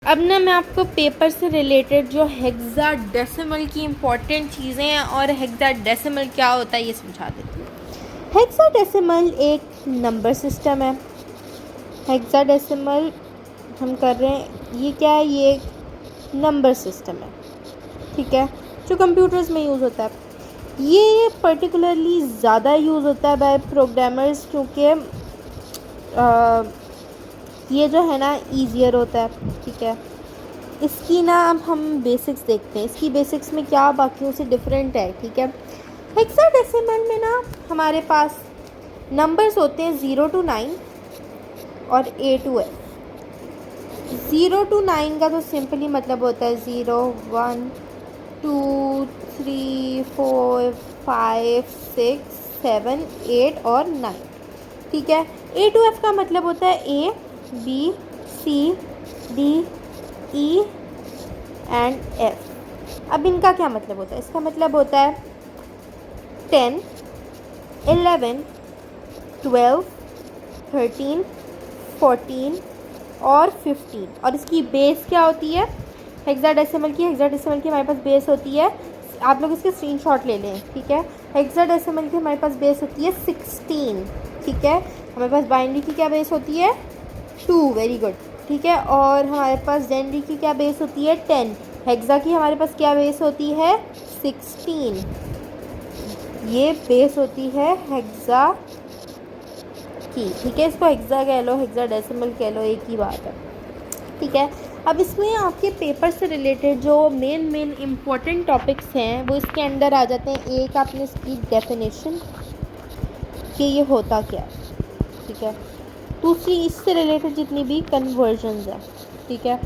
अब ना मैं आपको पेपर से रिलेटेड जो हेक्साडेसिमल की इम्पॉर्टेंट चीज़ें हैं और हेक्साडेसिमल क्या होता है ये समझा देती हूँ। हेक्साडेसिमल एक नंबर सिस्टम है। हेक्साडेसिमल हम कर रहे हैं, ये क्या है, ये एक नंबर सिस्टम है, ठीक है, जो कंप्यूटर्स में यूज़ होता है। ये पर्टिकुलरली ज़्यादा यूज़ होता है बाय प्रोग्रामर्स, क्योंकि ये जो है ना ईजियर होता है, ठीक है। इसकी ना अब हम बेसिक्स देखते हैं, इसकी बेसिक्स में क्या बाकियों से डिफरेंट है, ठीक है। हेक्साडेसिमल में ना हमारे पास नंबर्स होते हैं 0 to 9 और A to F। 0 to 9 का तो सिंपली मतलब होता है 0 1 2 3 4 5 6 7 8 और 9, ठीक है। A to F का मतलब होता है A B C D E and F। अब इनका क्या मतलब होता है, इसका मतलब होता है 10 11 12 13 14 और 15। और इसकी बेस क्या होती है हेक्साडेसिमल की हमारे पास बेस होती है, आप लोग इसके स्क्रीनशॉट ले लें, ठीक है। हेक्साडेसिमल की हमारे पास बेस होती है 16, ठीक है। हमारे पास बाइनरी की क्या बेस होती है 2, वेरी गुड, ठीक है। और हमारे पास जेनरी की क्या बेस होती है 10। हेक्सा की हमारे पास क्या बेस होती है 16, ये बेस होती है हेक्सा की, ठीक है। इसको हेक्सा कह लो, हेक्साडेसिमल कह लो, एक ही बात है, ठीक है। अब इसमें आपके पेपर से रिलेटेड जो मेन इम्पोर्टेंट टॉपिक्स हैं वो इसके अंदर आ जाते हैं। एक आपने इसकी डेफिनेशन कि ये होता क्या है, ठीक है। दूसरी इससे रिलेटेड जितनी भी कन्वर्जन्स हैं, ठीक है,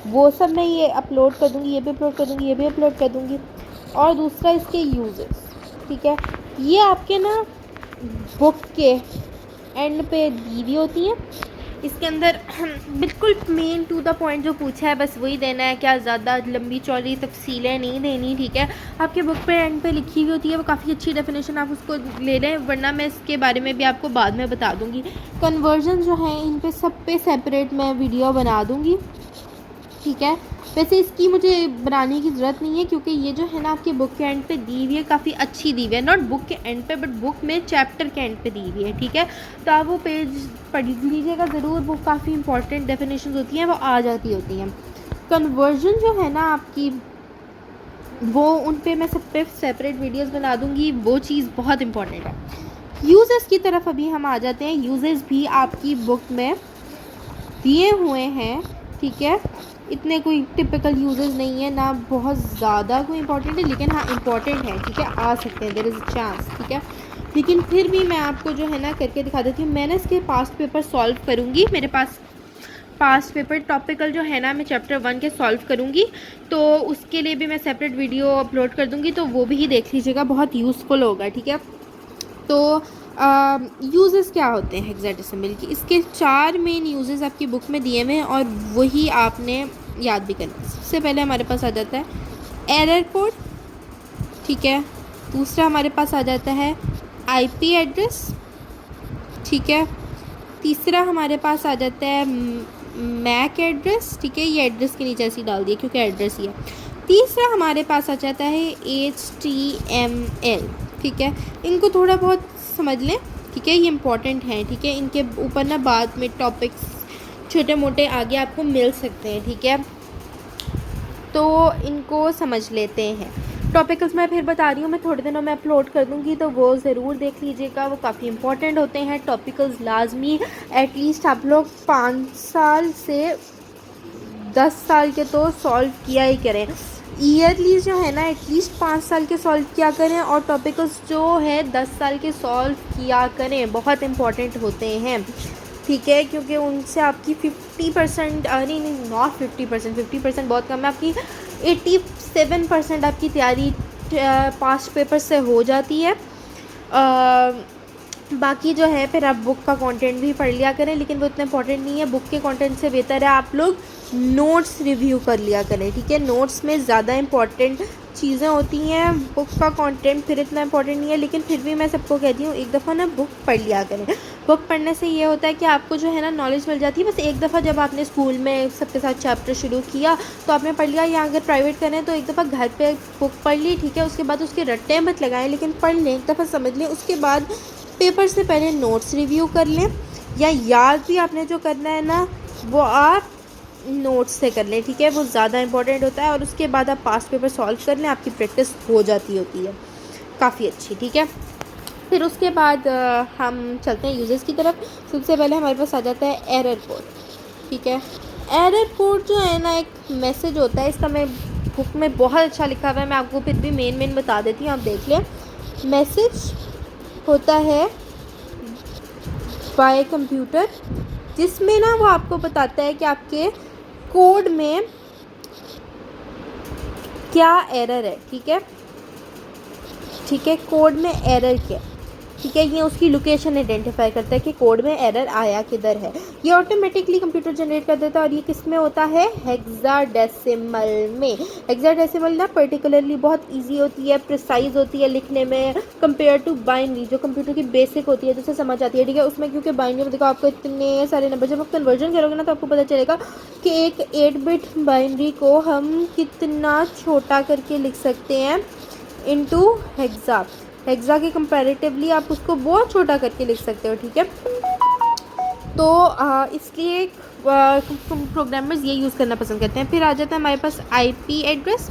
वो सब मैं ये अपलोड कर दूँगी, ये भी अपलोड कर दूँगी, ये भी अपलोड कर दूँगी। और दूसरा इसके यूजेस, ठीक है, ये आपके ना बुक के एंड पे दी हुई होती हैं। इसके अंदर बिल्कुल मेन टू द पॉइंट जो पूछा है बस वही देना है, क्या ज़्यादा लंबी चौड़ी तफसीलें नहीं देनी, ठीक है। आपके बुक पे एंड पे लिखी हुई होती है, वो काफ़ी अच्छी डेफिनेशन, आप उसको ले लें, वरना मैं इसके बारे में भी आपको बाद में बता दूँगी। कन्वर्जन जो है इन पे सब पे सेपरेट मैं वीडियो बना दूँगी, ठीक है। वैसे इसकी मुझे बनाने की ज़रूरत नहीं है, क्योंकि ये जो है ना आपके बुक के एंड पे दी हुई है, काफ़ी अच्छी दी हुई है, नॉट बुक के एंड पे बट बुक में चैप्टर के एंड पे दी हुई है, ठीक है। तो आप वो पेज पढ़ लीजिएगा ज़रूर, वो काफ़ी इंपॉर्टेंट डेफिनेशन होती हैं, वो आ जाती होती हैं। कन्वर्जन जो है ना आपकी, वो उन पे मैं सब पे सेपरेट वीडियोस बना दूँगी, वो चीज़ बहुत इंपॉर्टेंट है। यूज़र्स की तरफ अभी हम आ जाते हैं। यूज़र्स भी आपकी बुक में दिए हुए हैं, ठीक है। इतने कोई टिपिकल यूज़र्स नहीं है, ना बहुत ज़्यादा कोई इंपॉर्टेंट है, लेकिन हाँ इंपॉर्टेंट है, ठीक है, आ सकते हैं, देयर इज़ अ चांस, ठीक है। लेकिन फिर भी मैं आपको जो है ना करके दिखा देती हूँ। मैंने इसके पास्ट पेपर सॉल्व करूँगी, मेरे पास पास्ट पेपर टॉपिकल जो है ना मैं चैप्टर 1 के सॉल्व करूँगी, तो उसके लिए भी मैं सेपरेट वीडियो अपलोड कर दूँगी, तो वो भी देख लीजिएगा, बहुत यूज़फुल होगा, ठीक है। तो यूजेस क्या होते हैं हेक्साडेसिमल की, इसके 4 मेन यूजेस आपकी बुक में दिए हुए हैं और वही आपने याद भी करना है। सबसे पहले हमारे पास आ जाता है एरर कोड, ठीक है। दूसरा हमारे पास आ जाता है आईपी एड्रेस, ठीक है। तीसरा हमारे पास आ जाता है मैक एड्रेस, ठीक है, ये एड्रेस के नीचे ऐसे डाल दिया क्योंकि एड्रेस ही है। तीसरा हमारे पास आ जाता है HTML, ठीक है। इनको थोड़ा बहुत समझ लें, ठीक है, ये इंपॉर्टेंट हैं, ठीक है। इनके ऊपर ना बाद में टॉपिक्स छोटे मोटे आगे आपको मिल सकते हैं, ठीक है, तो इनको समझ लेते हैं। टॉपिकल्स मैं फिर बता रही हूँ, मैं थोड़े दिनों में अपलोड कर दूँगी, तो वो ज़रूर देख लीजिएगा, वो काफ़ी इंपॉर्टेंट होते हैं। टॉपिकल्स लाजमी एटलीस्ट आप लोग 5 साल से 10 साल के तो सॉल्व किया ही करें। ईयरली जो है ना एटलीस्ट 5 साल के सॉल्व किया करें, और टॉपिकल्स जो है 10 साल के सॉल्व किया करें, बहुत इंपॉर्टेंट होते हैं, ठीक है। क्योंकि उनसे आपकी 50% नहीं नॉट 50%, 50% बहुत कम है, आपकी 87% आपकी तैयारी पास्ट पेपर से हो जाती है। बाकी जो है फिर आप बुक का कंटेंट भी पढ़ लिया करें, लेकिन वो इतना इंपॉर्टेंट नहीं है। बुक के कंटेंट से बेहतर है आप लोग नोट्स रिव्यू कर लिया करें, ठीक है। नोट्स में ज़्यादा इंपॉर्टेंट चीज़ें होती हैं, बुक का कंटेंट फिर इतना इंपॉर्टेंट नहीं है, लेकिन फिर भी मैं सबको कहती हूँ एक दफ़ा ना बुक पढ़ लिया करें। बुक पढ़ने से ये होता है कि आपको जो है ना नॉलेज मिल जाती है। बस एक दफ़ा जब आपने स्कूल में सबके साथ चैप्टर शुरू किया तो आपने पढ़ लिया, या अगर प्राइवेट करें तो एक दफ़ा घर पे बुक पढ़ ली, ठीक है। उसके बाद उसके रट्टे मत लगाएं, लेकिन पढ़ लें, एक दफ़ा समझ लें। उसके बाद पेपर से पहले नोट्स रिव्यू कर लें, या याद भी आपने जो करना है ना वो आप नोट्स से कर लें, ठीक है। वो ज़्यादा इंपॉर्टेंट होता है। और उसके बाद आप पास्ट पेपर सॉल्व कर लें, आपकी प्रैक्टिस हो जाती होती है काफ़ी अच्छी, ठीक है। फिर उसके बाद हम चलते हैं यूजर्स की तरफ। सबसे पहले हमारे पास आ जाता है एरर कोड, ठीक है। एरर कोड जो है ना एक मैसेज होता है, इसका मैं बुक में बहुत अच्छा लिखा हुआ है, मैं आपको फिर भी मेन बता देती हूँ, आप देख लें। मैसेज होता है बाय कंप्यूटर, जिसमें ना वो आपको बताता है कि आपके कोड में क्या एरर है, ठीक है। ठीक है, कोड में एरर क्या, ठीक है। ये उसकी लोकेशन आइडेंटिफाई करता है कि कोड में एरर आया किधर है। ये ऑटोमेटिकली कंप्यूटर जनरेट कर देता है। और ये किस में होता है? हेक्साडेसिमल में। हेक्साडेसिमल ना पर्टिकुलरली बहुत इजी होती है, प्रिसाइज होती है लिखने में, कंपेयर टू बाइनरी जो कंप्यूटर की बेसिक होती है, जिससे समझ आती है, ठीक है। उसमें क्योंकि बाइनरी में देखो आपको इतने सारे नंबर, जब आप कन्वर्जन करोगे ना तो आपको पता चलेगा कि एक 8 बिट बाइनरी को हम कितना छोटा करके लिख सकते हैं इनटू हेक्सा। हेक्सा के कंपैरेटिवली आप उसको बहुत छोटा करके लिख सकते हो, ठीक है। तो इसलिए प्रोग्रामर्स ये यूज़ करना पसंद करते हैं। फिर आ जाता है हमारे पास आईपी एड्रेस,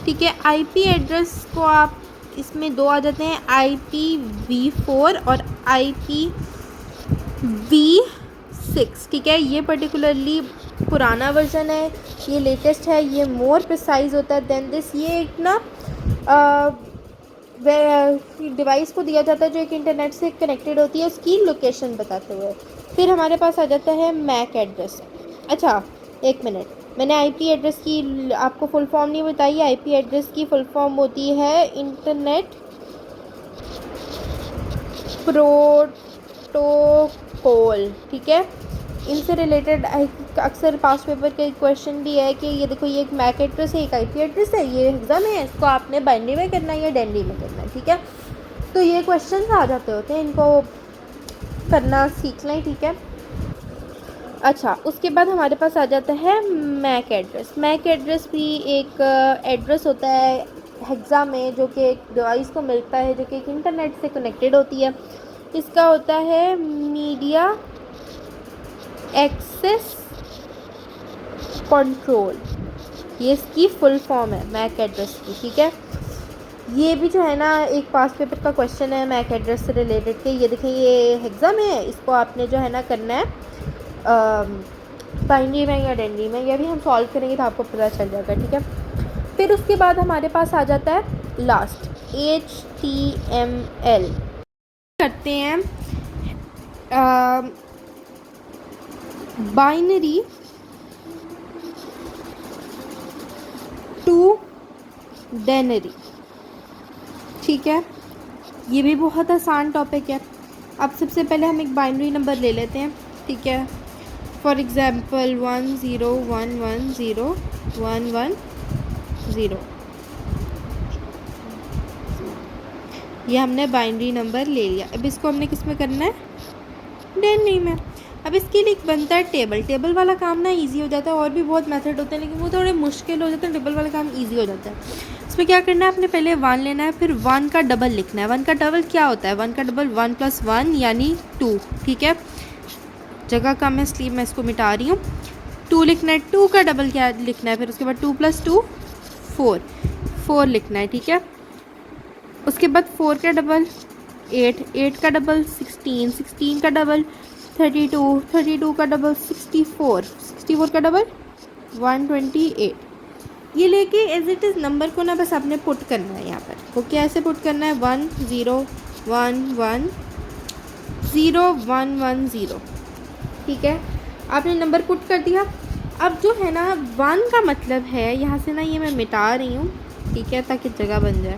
ठीक है। आईपी एड्रेस को आप इसमें दो आ जाते हैं, IPv4 और IPv6, ठीक है। ये पर्टिकुलरली पुराना वर्जन है, ये लेटेस्ट है, ये मोर प्रिसाइज होता है देन दिस। ये एक ना डिवाइस को दिया जाता है जो एक इंटरनेट से कनेक्टेड होती है, उसकी लोकेशन बताते हुए। फिर हमारे पास आ जाता है मैक एड्रेस। अच्छा एक मिनट, मैंने आईपी एड्रेस की आपको फुल फॉर्म नहीं बताई। आईपी एड्रेस की फुल फॉर्म होती है इंटरनेट प्रोटोकॉल, ठीक है। इनसे रिलेटेड अक्सर पास्ट पेपर के क्वेश्चन भी है कि ये देखो ये एक मैक एड्रेस है, एक आईपी एड्रेस है, ये एग्जाम है, इसको आपने बाइनरी में करना है या डेनरी में करना है, ठीक है। तो ये क्वेश्चन आ जाते होते हैं, इनको करना सीख लें, ठीक है। अच्छा उसके बाद हमारे पास आ जाता है मैक एड्रेस। मैक एड्रेस भी एक एड्रेस होता है हेक्सा में, जो कि एक डिवाइस को मिलता है जो कि एक इंटरनेट से कनेक्टेड होती है। इसका होता है मीडिया एक्सेस कंट्रोल, ये इसकी फुल फॉर्म है मैक एड्रेस की, ठीक है। ये भी जो है ना एक पास्ट पेपर का क्वेश्चन है मैक एड्रेस से रिलेटेड के। ये देखें ये हेक्सा में है, इसको आपने जो है ना करना है बाइनरी में या डेनरी में, यह भी हम सॉल्व करेंगे तो आपको पता चल जाएगा, ठीक है। फिर उसके बाद हमारे पास आ जाता है लास्ट HTML। करते हैं बाइनरी टू डेनरी, ठीक है। ये भी बहुत आसान टॉपिक है। अब सबसे पहले हम एक बाइनरी नंबर ले लेते हैं, ठीक है। फॉर एग्ज़ाम्पल 10110110, ये हमने बाइनरी नंबर ले लिया। अब इसको हमने किस में करना है? डेनरी में। अब इसके लिए एक बनता है टेबल। टेबल वाला काम ना इजी हो जाता है, और भी बहुत मेथड होते हैं लेकिन वो थोड़े मुश्किल हो जाते हैं। टेबल वाला काम इजी हो जाता है। इसमें क्या करना है, आपने पहले 1 लेना है, फिर 1 का डबल लिखना है। 1 का डबल क्या होता है? 1 का डबल 1 + 1 यानी 2, ठीक है। जगह कम है इसलिए मैं इसको मिटा रही हूँ। 2 लिखना है। 2 का डबल क्या लिखना है? फिर उसके बाद 2 + 2 4, 4 लिखना है, ठीक है। उसके बाद 4 का डबल 8, 8 का डबल 16, 16 का डबल 32, 32 का डबल 64, 64 का डबल 128। ये लेके एज इट इज़ नंबर को ना बस आपने पुट करना है यहाँ पर। वो कैसे पुट करना है? 1 0 1 1 0 1 1 0, ठीक है। आपने नंबर पुट कर दिया। अब जो है ना 1 का मतलब है, यहाँ से ना ये मैं मिटा रही हूँ, ठीक है, ताकि जगह बन जाए।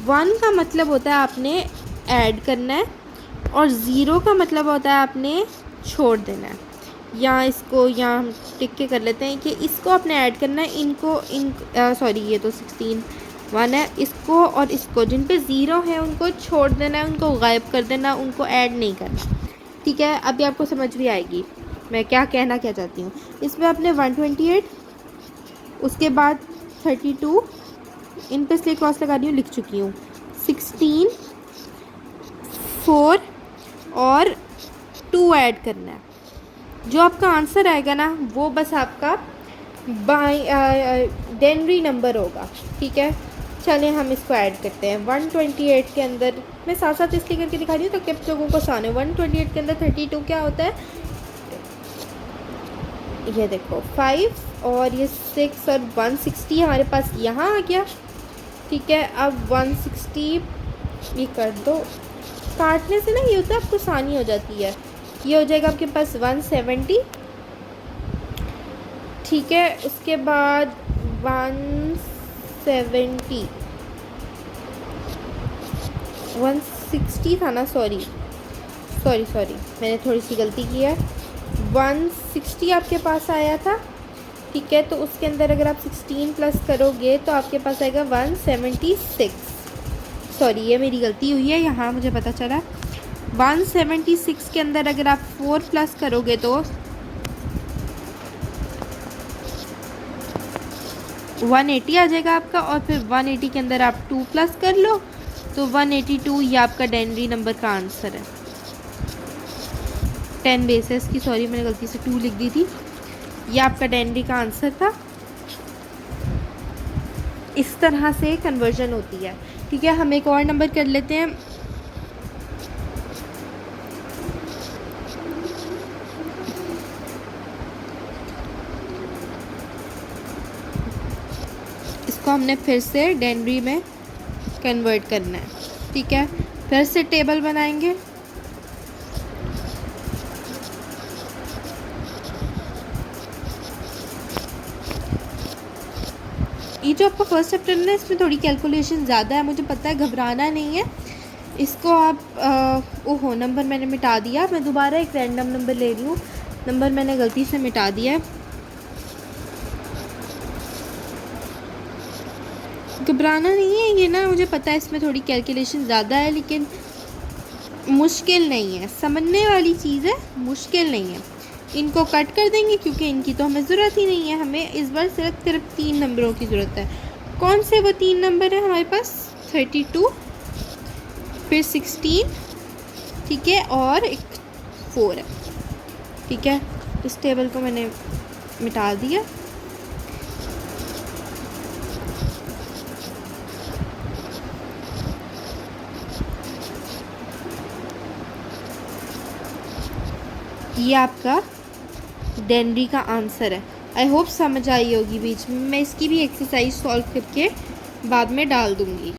1 का मतलब होता है आपने ऐड करना है, और 0 का मतलब होता है आपने छोड़ देना है। यहाँ इसको यहाँ हम टिक के कर लेते हैं कि इसको आपने ऐड करना है, इनको सॉरी ये तो 16 1 है, इसको और इसको जिन पे ज़ीरो है उनको छोड़ देना है, उनको गायब कर देना, उनको ऐड नहीं करना। ठीक है, अभी आपको समझ भी आएगी मैं क्या कहना क्या चाहती हूँ। इसमें आपने 128, उसके बाद 32, इन पे इसलिए क्रॉस लगा रही हूँ, लिख चुकी हूँ, 16 4 और 2 ऐड करना है। जो आपका आंसर आएगा ना वो बस आपका डेनरी नंबर होगा। ठीक है, चलें हम इसको ऐड करते हैं। 128 के अंदर मैं साथ साथ इसलिए करके दिखा रही हूँ ताकि आप लोगों को आसान है। 128 के अंदर 32 क्या होता है, ये देखो 5 और ये 6 और 160 हमारे पास यहाँ आ गया। ठीक है, अब 160 ये कर दो, काटने से ना ये होता है आपको आसानी हो जाती है। ये हो जाएगा आपके पास 170। ठीक है, उसके बाद 170 160 था ना, सॉरी मैंने थोड़ी सी गलती की है। 160 आपके पास आया था। ठीक है, तो उसके अंदर अगर आप 16 प्लस करोगे तो आपके पास आएगा 176। सॉरी ये मेरी गलती हुई है, यहाँ मुझे पता चला 176 के अंदर अगर आप 4 प्लस करोगे तो 180 आ जाएगा आपका, और फिर 180 के अंदर आप 2 प्लस कर लो तो 182 ये आपका डेनरी नंबर का आंसर है। 10 बेसिस की, सॉरी मैंने गलती से 2 लिख दी थी, ये आपका डेनरी का आंसर था। इस तरह से कन्वर्जन होती है। ठीक है, हम एक और नंबर कर लेते हैं। इसको हमने फिर से डेनरी में कन्वर्ट करना है। ठीक है, फिर से टेबल बनाएंगे। ये जो आपका फर्स्ट चैप्टर है ना, इसमें थोड़ी कैलकुलेशन ज़्यादा है, मुझे पता है, घबराना नहीं है। इसको आप ओहो नंबर मैंने मिटा दिया, मैं दोबारा एक रैंडम नंबर ले रही हूँ, नंबर मैंने गलती से मिटा दिया है। घबराना नहीं है, ये ना मुझे पता है इसमें थोड़ी कैलकुलेशन ज़्यादा है, लेकिन मुश्किल नहीं है, समझने वाली चीज़ है, मुश्किल नहीं है। इनको कट कर देंगे क्योंकि इनकी तो हमें ज़रूरत ही नहीं है। हमें इस बार सिर्फ 3 नंबरों की ज़रूरत है। कौन से वो 3 नंबर है हमारे पास, 32, फिर 16, ठीक है, और एक 4 है। ठीक है, इस टेबल को मैंने मिटा दिया। ये आपका डेनरी का आंसर है। आई होप समझ आई होगी। बीच में मैं इसकी भी एक्सरसाइज सॉल्व करके बाद में डाल दूँगी।